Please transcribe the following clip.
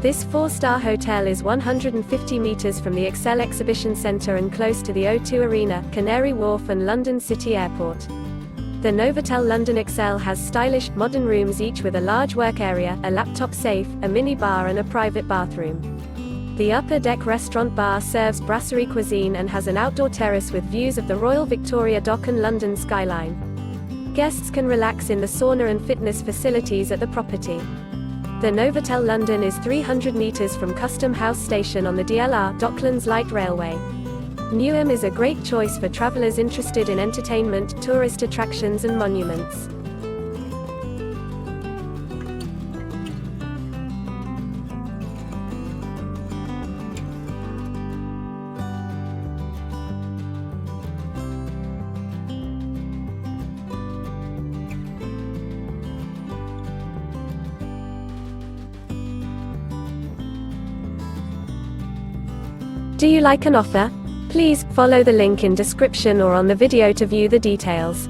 This 4-star hotel is 150 meters from the Excel Exhibition Centre and close to the O2 Arena, Canary Wharf and London City Airport. The Novotel London Excel has stylish, modern rooms each with a large work area, a laptop safe, a mini bar and a private bathroom. The upper deck restaurant bar serves brasserie cuisine and has an outdoor terrace with views of the Royal Victoria Dock and London skyline. Guests can relax in the sauna and fitness facilities at the property. The Novotel London is 300 meters from Custom House Station on the DLR, Docklands Light Railway. Newham is a great choice for travelers interested in entertainment, tourist attractions and monuments. Do you like an offer? Please follow the link in description or on the video to view the details.